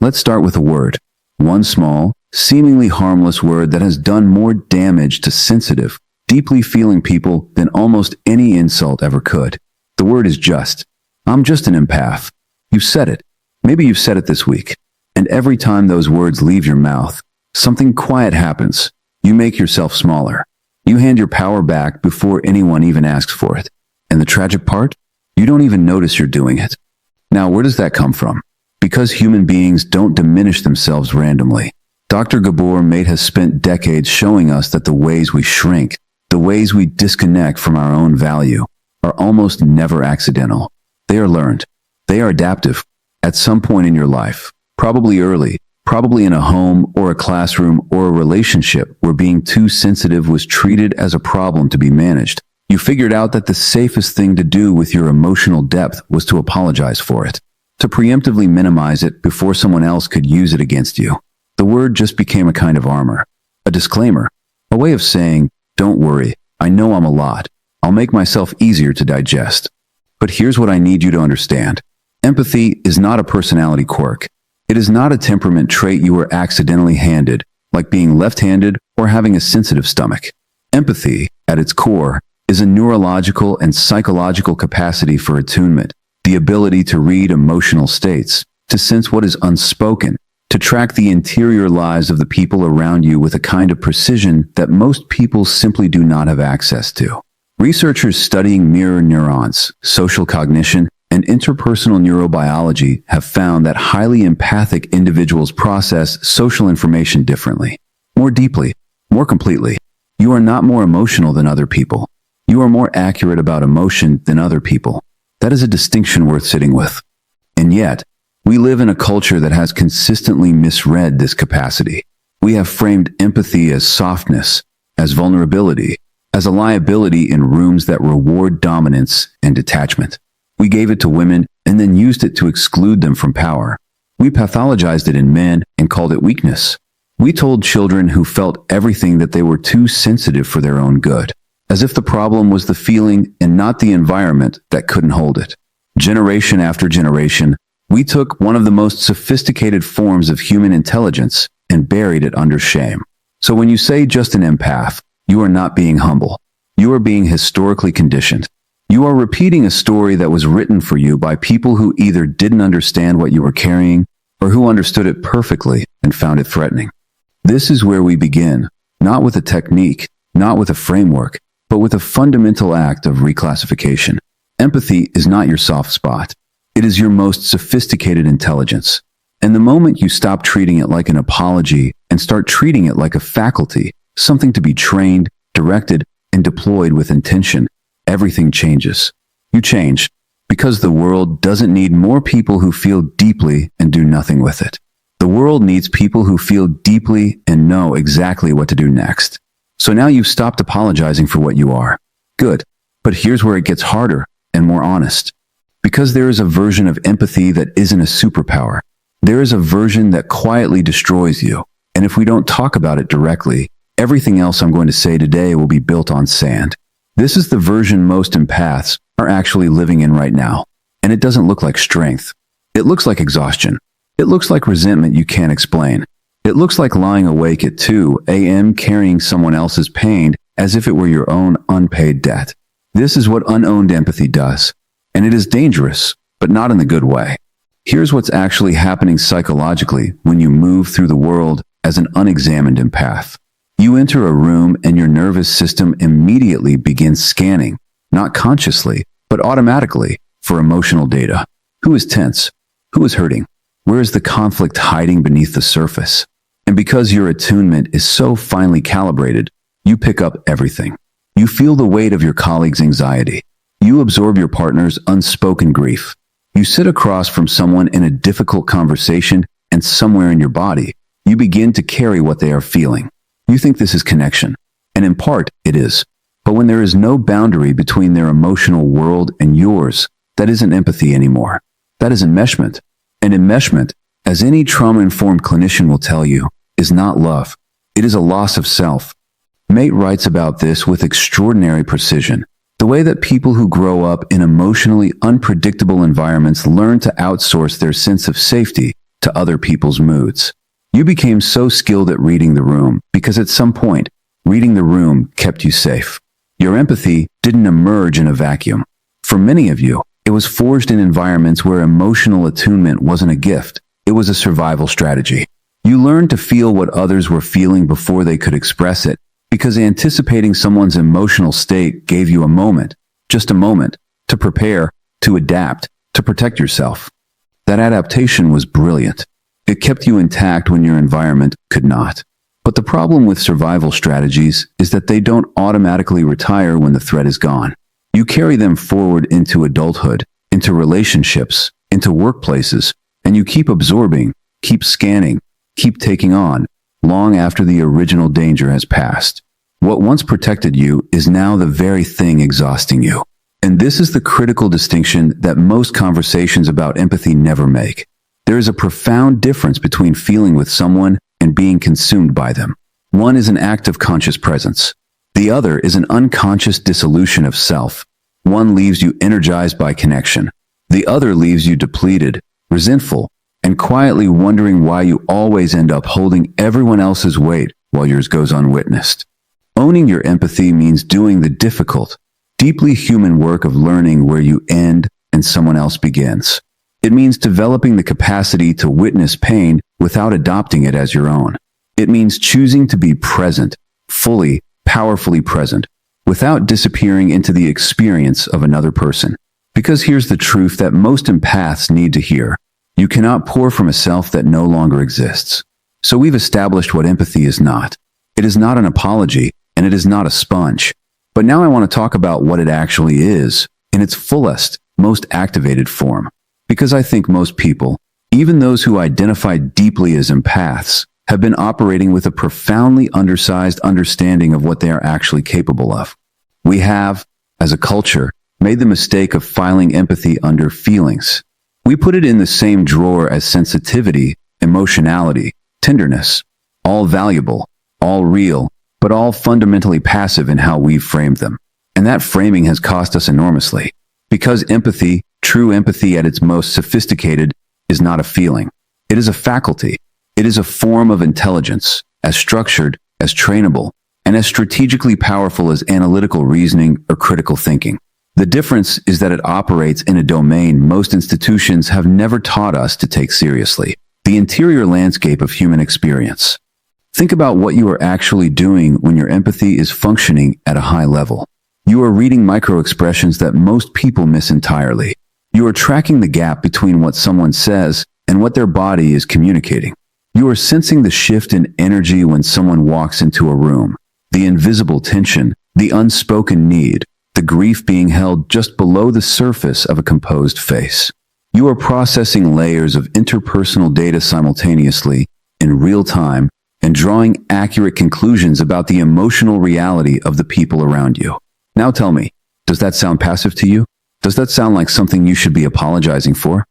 Let's start with a word. One small, seemingly harmless word that has done more damage to sensitive, deeply feeling people than almost any insult ever could. The word is just. I'm just an empath. You've said it. Maybe you've said it this week. And every time those words leave your mouth, something quiet happens. You make yourself smaller. You hand your power back before anyone even asks for it. And the tragic part? You don't even notice you're doing it. Now, where does that come from? Because human beings don't diminish themselves randomly. Dr. Gabor has spent decades showing us that the ways we shrink, the ways we disconnect from our own value, are almost never accidental. They are learned. They are adaptive. At some point in your life, probably early, probably in a home or a classroom or a relationship where being too sensitive was treated as a problem to be managed, you figured out that the safest thing to do with your emotional depth was to apologize for it, to preemptively minimize it before someone else could use it against you. The word just became a kind of armor, a disclaimer, a way of saying, don't worry, I know I'm a lot. I'll make myself easier to digest. But here's what I need you to understand. Empathy is not a personality quirk. It is not a temperament trait you were accidentally handed, like being left-handed or having a sensitive stomach. Empathy, at its core, is a neurological and psychological capacity for attunement, the ability to read emotional states, to sense what is unspoken, to track the interior lives of the people around you with a kind of precision that most people simply do not have access to. Researchers studying mirror neurons, social cognition, and interpersonal neurobiology have found that highly empathic individuals process social information differently, more deeply, more completely. You are not more emotional than other people. You are more accurate about emotion than other people. That is a distinction worth sitting with. And yet, we live in a culture that has consistently misread this capacity. We have framed empathy as softness, as vulnerability, as a liability in rooms that reward dominance and detachment. We gave it to women and then used it to exclude them from power. We pathologized it in men and called it weakness. We told children who felt everything that they were too sensitive for their own good, as if the problem was the feeling and not the environment that couldn't hold it. Generation after generation, we took one of the most sophisticated forms of human intelligence and buried it under shame. So when you say just an empath, you are not being humble. You are being historically conditioned. You are repeating a story that was written for you by people who either didn't understand what you were carrying or who understood it perfectly and found it threatening. This is where we begin, not with a technique, not with a framework, but with a fundamental act of reclassification. Empathy is not your soft spot. It is your most sophisticated intelligence. And the moment you stop treating it like an apology and start treating it like a faculty, something to be trained, directed, and deployed with intention, everything changes. You change because the world doesn't need more people who feel deeply and do nothing with it. The world needs people who feel deeply and know exactly what to do next. So now you've stopped apologizing for what you are. Good. But here's where it gets harder and more honest. Because there is a version of empathy that isn't a superpower. There is a version that quietly destroys you. And if we don't talk about it directly, everything else I'm going to say today will be built on sand. This is the version most empaths are actually living in right now. And it doesn't look like strength. It looks like exhaustion. It looks like resentment you can't explain. It looks like lying awake at 2 a.m. carrying someone else's pain as if it were your own unpaid debt. This is what unowned empathy does. And it is dangerous, but not in the good way. Here's what's actually happening psychologically when you move through the world as an unexamined empath. You enter a room and your nervous system immediately begins scanning, not consciously, but automatically, for emotional data. Who is tense? Who is hurting? Where is the conflict hiding beneath the surface? And because your attunement is so finely calibrated, you pick up everything. You feel the weight of your colleague's anxiety. You absorb your partner's unspoken grief. You sit across from someone in a difficult conversation, and somewhere in your body, you begin to carry what they are feeling. You think this is connection, and in part, it is. But when there is no boundary between their emotional world and yours, that isn't empathy anymore. That is enmeshment. And enmeshment, as any trauma-informed clinician will tell you, is not love. It is a loss of self. Mate writes about this with extraordinary precision. The way that people who grow up in emotionally unpredictable environments learn to outsource their sense of safety to other people's moods. You became so skilled at reading the room because at some point, reading the room kept you safe. Your empathy didn't emerge in a vacuum. For many of you, it was forged in environments where emotional attunement wasn't a gift, it was a survival strategy. You learned to feel what others were feeling before they could express it, because anticipating someone's emotional state gave you a moment, just a moment, to prepare, to adapt, to protect yourself. That adaptation was brilliant. It kept you intact when your environment could not. But the problem with survival strategies is that they don't automatically retire when the threat is gone. You carry them forward into adulthood, into relationships, into workplaces, and you keep absorbing, keep scanning, keep taking on, long after the original danger has passed. What once protected you is now the very thing exhausting you. And this is the critical distinction that most conversations about empathy never make. There is a profound difference between feeling with someone and being consumed by them. One is an act of conscious presence. The other is an unconscious dissolution of self. One leaves you energized by connection. The other leaves you depleted, resentful, and quietly wondering why you always end up holding everyone else's weight while yours goes unwitnessed. Owning your empathy means doing the difficult, deeply human work of learning where you end and someone else begins. It means developing the capacity to witness pain without adopting it as your own. It means choosing to be present, fully, powerfully present, without disappearing into the experience of another person. Because here's the truth that most empaths need to hear. You cannot pour from a self that no longer exists. So we've established what empathy is not. It is not an apology, and it is not a sponge. But now I want to talk about what it actually is, in its fullest, most activated form. Because I think most people, even those who identify deeply as empaths, have been operating with a profoundly undersized understanding of what they are actually capable of. We have, as a culture, made the mistake of filing empathy under feelings. We put it in the same drawer as sensitivity, emotionality, tenderness, all valuable, all real, but all fundamentally passive in how we've framed them. And that framing has cost us enormously. Because empathy, true empathy at its most sophisticated, is not a feeling. It is a faculty. It is a form of intelligence, as structured, as trainable, and as strategically powerful as analytical reasoning or critical thinking. The difference is that it operates in a domain most institutions have never taught us to take seriously, the interior landscape of human experience. Think about what you are actually doing when your empathy is functioning at a high level. You are reading micro-expressions that most people miss entirely. You are tracking the gap between what someone says and what their body is communicating. You are sensing the shift in energy when someone walks into a room, the invisible tension, the unspoken need, the grief being held just below the surface of a composed face. You are processing layers of interpersonal data simultaneously, in real time, and drawing accurate conclusions about the emotional reality of the people around you. Now tell me, does that sound passive to you? Does that sound like something you should be apologizing for?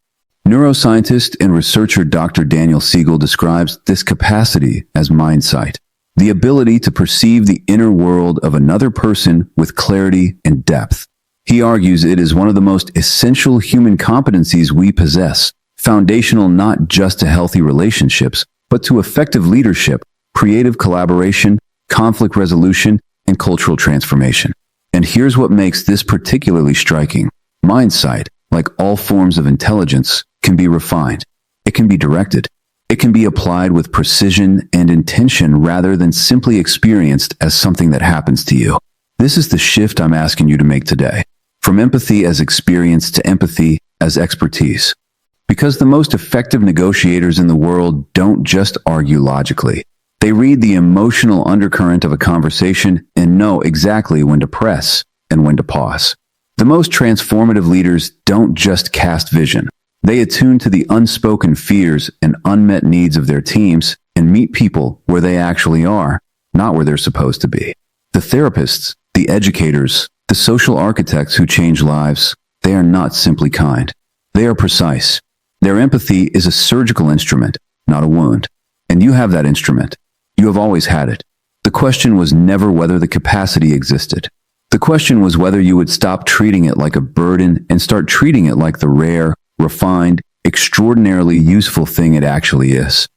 Neuroscientist and researcher Dr. Daniel Siegel describes this capacity as mindsight, the ability to perceive the inner world of another person with clarity and depth. He argues it is one of the most essential human competencies we possess, foundational not just to healthy relationships, but to effective leadership, creative collaboration, conflict resolution, and cultural transformation. And here's what makes this particularly striking. Mindsight, like all forms of intelligence, can be refined. It can be directed. It can be applied with precision and intention rather than simply experienced as something that happens to you. This is the shift I'm asking you to make today. From empathy as experience to empathy as expertise. Because the most effective negotiators in the world don't just argue logically. They read the emotional undercurrent of a conversation and know exactly when to press and when to pause. The most transformative leaders don't just cast vision. They attune to the unspoken fears and unmet needs of their teams and meet people where they actually are, not where they're supposed to be. The therapists, the educators, the social architects who change lives, they are not simply kind. They are precise. Their empathy is a surgical instrument, not a wound. And you have that instrument. You have always had it. The question was never whether the capacity existed. The question was whether you would stop treating it like a burden and start treating it like the rare, refined, extraordinarily useful thing it actually is.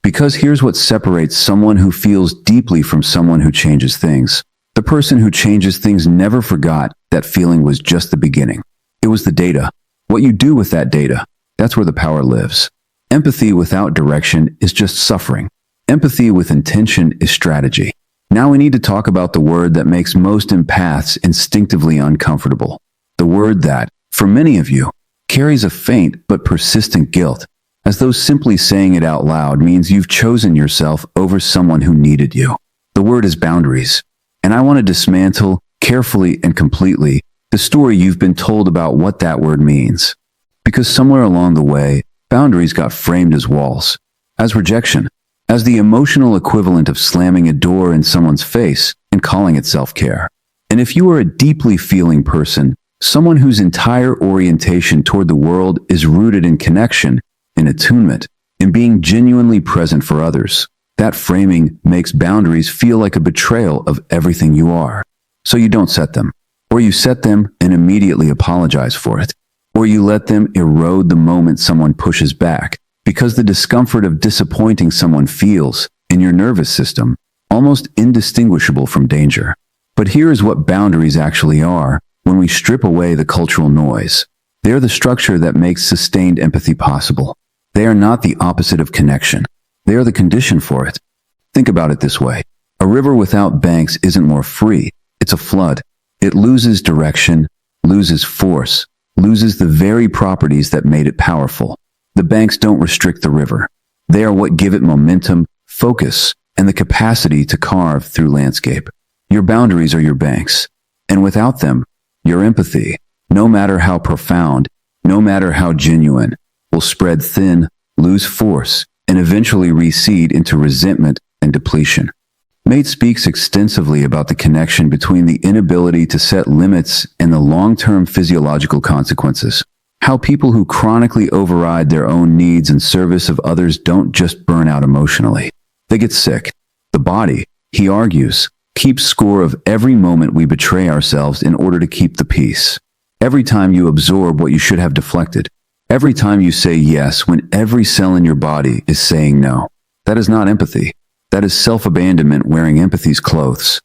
Because here's what separates someone who feels deeply from someone who changes things. The person who changes things never forgot that feeling was just the beginning. It was the data. What you do with that data, that's where the power lives. Empathy without direction is just suffering. Empathy with intention is strategy. Now we need to talk about the word that makes most empaths instinctively uncomfortable. The word that, for many of you, carries a faint but persistent guilt, as though simply saying it out loud means you've chosen yourself over someone who needed you. The word is boundaries. And I want to dismantle, carefully and completely, the story you've been told about what that word means. Because somewhere along the way, boundaries got framed as walls, as rejection, as the emotional equivalent of slamming a door in someone's face and calling it self-care. And if you are a deeply feeling person, someone whose entire orientation toward the world is rooted in connection, in attunement, in being genuinely present for others, that framing makes boundaries feel like a betrayal of everything you are. So you don't set them, or you set them and immediately apologize for it, or you let them erode the moment someone pushes back, because the discomfort of disappointing someone feels, in your nervous system, almost indistinguishable from danger. But here is what boundaries actually are when we strip away the cultural noise. They are the structure that makes sustained empathy possible. They are not the opposite of connection. They are the condition for it. Think about it this way. A river without banks isn't more free. It's a flood. It loses direction, loses force, loses the very properties that made it powerful. The banks don't restrict the river. They are what give it momentum, focus, and the capacity to carve through landscape. Your boundaries are your banks. And without them, your empathy, no matter how profound, no matter how genuine, will spread thin, lose force, and eventually recede into resentment and depletion. Mate speaks extensively about the connection between the inability to set limits and the long-term physiological consequences. How people who chronically override their own needs in service of others don't just burn out emotionally. They get sick. The body, he argues, keeps score of every moment we betray ourselves in order to keep the peace. Every time you absorb what you should have deflected. Every time you say yes when every cell in your body is saying no. That is not empathy. That is self-abandonment wearing empathy's clothes.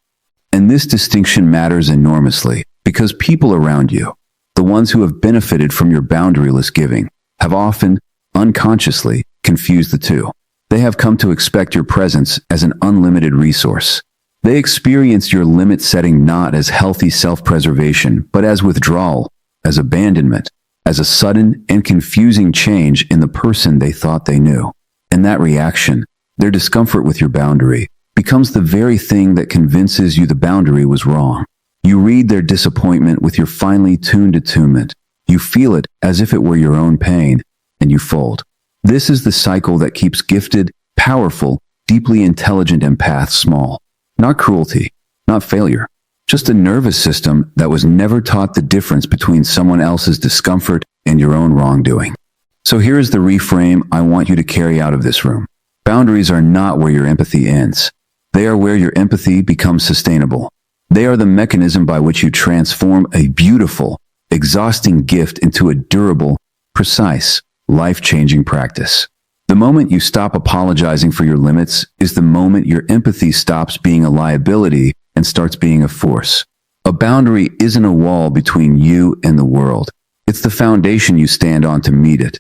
And this distinction matters enormously because people around you, the ones who have benefited from your boundaryless giving, have often, unconsciously, confused the two. They have come to expect your presence as an unlimited resource. They experience your limit setting not as healthy self-preservation, but as withdrawal, as abandonment, as a sudden and confusing change in the person they thought they knew. And that reaction, their discomfort with your boundary, becomes the very thing that convinces you the boundary was wrong. You read their disappointment with your finely tuned attunement. You feel it as if it were your own pain, and you fold. This is the cycle that keeps gifted, powerful, deeply intelligent empaths small. Not cruelty, not failure, just a nervous system that was never taught the difference between someone else's discomfort and your own wrongdoing. So here is the reframe I want you to carry out of this room. Boundaries are not where your empathy ends. They are where your empathy becomes sustainable. They are the mechanism by which you transform a beautiful, exhausting gift into a durable, precise, life-changing practice. The moment you stop apologizing for your limits is the moment your empathy stops being a liability and starts being a force. A boundary isn't a wall between you and the world. It's the foundation you stand on to meet it.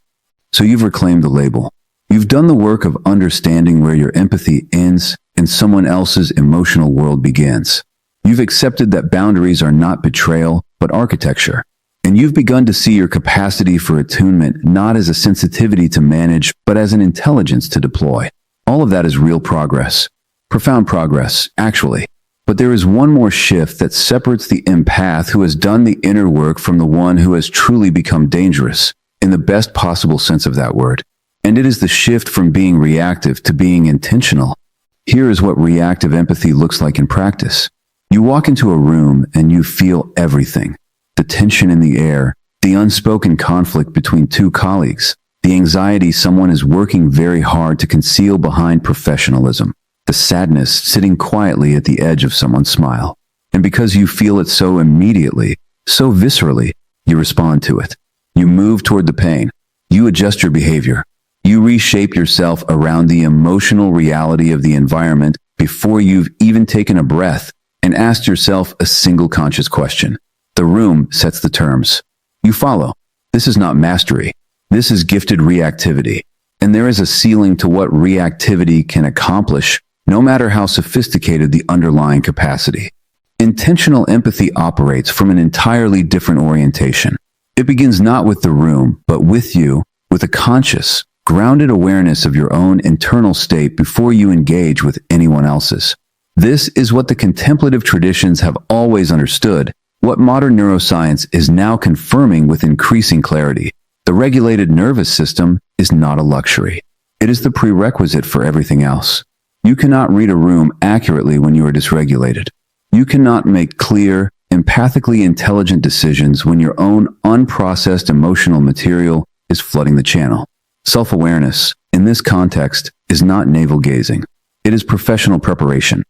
So you've reclaimed the label. You've done the work of understanding where your empathy ends and someone else's emotional world begins. You've accepted that boundaries are not betrayal, but architecture. And you've begun to see your capacity for attunement not as a sensitivity to manage, but as an intelligence to deploy. All of that is real progress. Profound progress, actually. But there is one more shift that separates the empath who has done the inner work from the one who has truly become dangerous, in the best possible sense of that word. And it is the shift from being reactive to being intentional. Here is what reactive empathy looks like in practice. You walk into a room and you feel everything. The tension in the air, the unspoken conflict between two colleagues, the anxiety someone is working very hard to conceal behind professionalism, the sadness sitting quietly at the edge of someone's smile. And because you feel it so immediately, so viscerally, you respond to it. You move toward the pain. You adjust your behavior. You reshape yourself around the emotional reality of the environment before you've even taken a breath and asked yourself a single conscious question. The room sets the terms. You follow. This is not mastery. This is gifted reactivity. And there is a ceiling to what reactivity can accomplish, no matter how sophisticated the underlying capacity. Intentional empathy operates from an entirely different orientation. It begins not with the room, but with you, with a conscious, grounded awareness of your own internal state before you engage with anyone else's. This is what the contemplative traditions have always understood, what modern neuroscience is now confirming with increasing clarity. The regulated nervous system is not a luxury. It is the prerequisite for everything else. You cannot read a room accurately when you are dysregulated. You cannot make clear, empathically intelligent decisions when your own unprocessed emotional material is flooding the channel. Self-awareness, in this context, is not navel-gazing. It is professional preparation.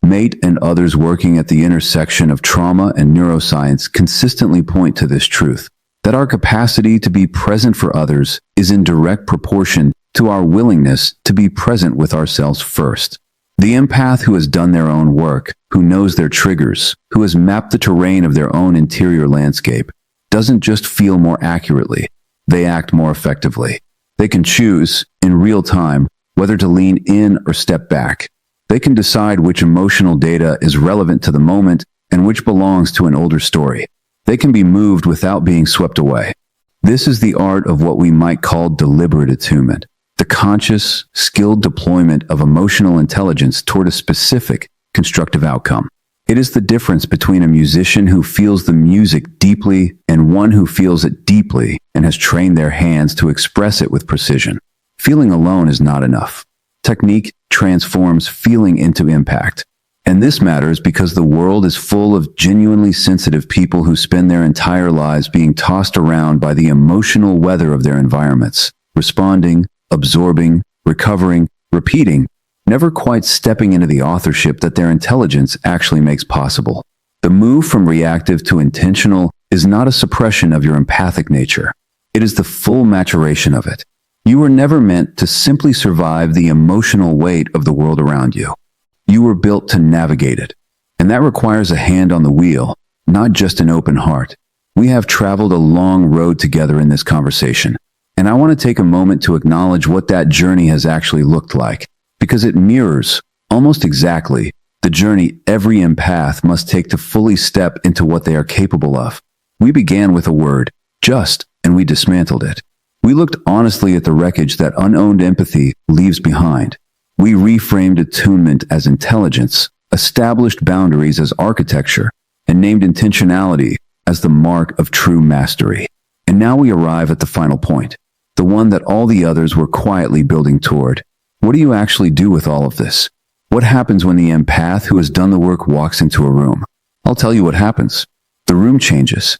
Mate and others working at the intersection of trauma and neuroscience consistently point to this truth, that our capacity to be present for others is in direct proportion to our willingness to be present with ourselves first. The empath who has done their own work, who knows their triggers, who has mapped the terrain of their own interior landscape, doesn't just feel more accurately, they act more effectively. They can choose, in real time, whether to lean in or step back. They can decide which emotional data is relevant to the moment and which belongs to an older story. They can be moved without being swept away. This is the art of what we might call deliberate attunement, the conscious, skilled deployment of emotional intelligence toward a specific, constructive outcome. It is the difference between a musician who feels the music deeply and one who feels it deeply and has trained their hands to express it with precision. Feeling alone is not enough. Technique transforms feeling into impact. And this matters because the world is full of genuinely sensitive people who spend their entire lives being tossed around by the emotional weather of their environments, responding, absorbing, recovering, repeating, never quite stepping into the authorship that their intelligence actually makes possible. The move from reactive to intentional is not a suppression of your empathic nature. It is the full maturation of it. You were never meant to simply survive the emotional weight of the world around you. You were built to navigate it. And that requires a hand on the wheel, not just an open heart. We have traveled a long road together in this conversation. And I want to take a moment to acknowledge what that journey has actually looked like, because it mirrors, almost exactly, the journey every empath must take to fully step into what they are capable of. We began with a word, just, and we dismantled it. We looked honestly at the wreckage that unowned empathy leaves behind. We reframed attunement as intelligence, established boundaries as architecture, and named intentionality as the mark of true mastery. And now we arrive at the final point, the one that all the others were quietly building toward. What do you actually do with all of this? What happens when the empath who has done the work walks into a room? I'll tell you what happens. The room changes.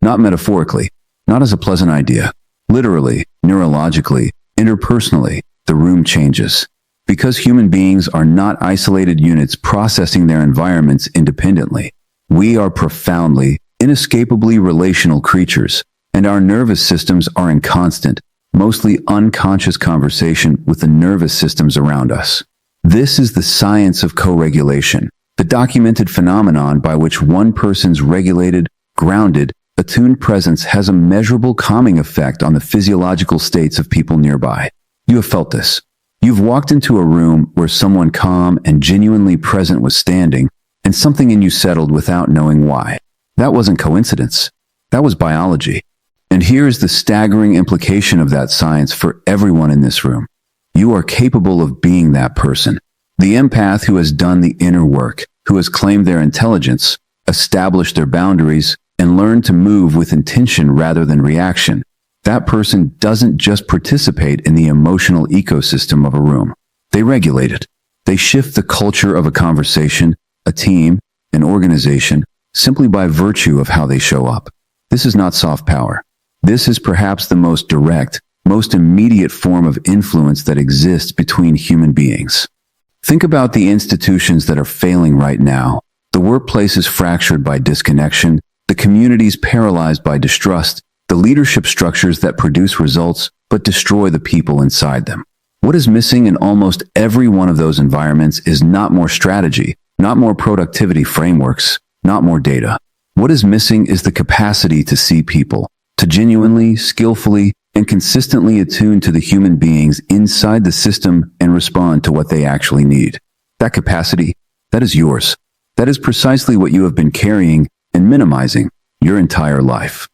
Not metaphorically, not as a pleasant idea. Literally, neurologically, interpersonally, the room changes. Because human beings are not isolated units processing their environments independently. We are profoundly, inescapably relational creatures, and our nervous systems are in constant, mostly unconscious conversation with the nervous systems around us. This is the science of co-regulation, the documented phenomenon by which one person's regulated, grounded, attuned presence has a measurable calming effect on the physiological states of people nearby. You have felt this. You've walked into a room where someone calm and genuinely present was standing, and something in you settled without knowing why. That wasn't coincidence. That was biology. And here is the staggering implication of that science for everyone in this room. You are capable of being that person. The empath who has done the inner work, who has claimed their intelligence, established their boundaries, and learned to move with intention rather than reaction. That person doesn't just participate in the emotional ecosystem of a room. They regulate it. They shift the culture of a conversation, a team, an organization, simply by virtue of how they show up. This is not soft power. This is perhaps the most direct, most immediate form of influence that exists between human beings. Think about the institutions that are failing right now. The workplace is fractured by disconnection, the communities paralyzed by distrust, the leadership structures that produce results but destroy the people inside them. What is missing in almost every one of those environments is not more strategy, not more productivity frameworks, not more data. What is missing is the capacity to see people, to genuinely, skillfully, and consistently attune to the human beings inside the system and respond to what they actually need. That capacity, that is yours. That is precisely what you have been carrying and minimizing your entire life.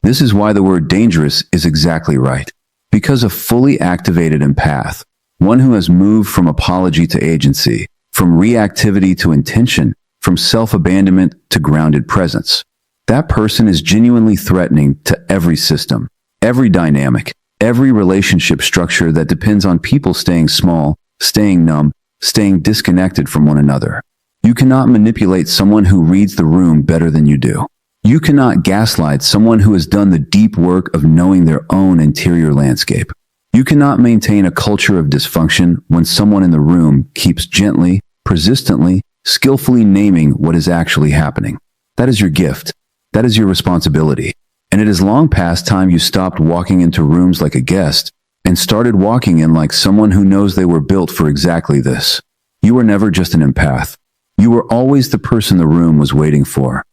This is why the word dangerous is exactly right. Because a fully activated empath, one who has moved from apology to agency, from reactivity to intention, from self-abandonment to grounded presence, that person is genuinely threatening to every system, every dynamic, every relationship structure that depends on people staying small, staying numb, staying disconnected from one another. You cannot manipulate someone who reads the room better than you do. You cannot gaslight someone who has done the deep work of knowing their own interior landscape. You cannot maintain a culture of dysfunction when someone in the room keeps gently, persistently, skillfully naming what is actually happening. That is your gift. That is your responsibility. And it is long past time you stopped walking into rooms like a guest and started walking in like someone who knows they were built for exactly this. You were never just an empath. You were always the person the room was waiting for.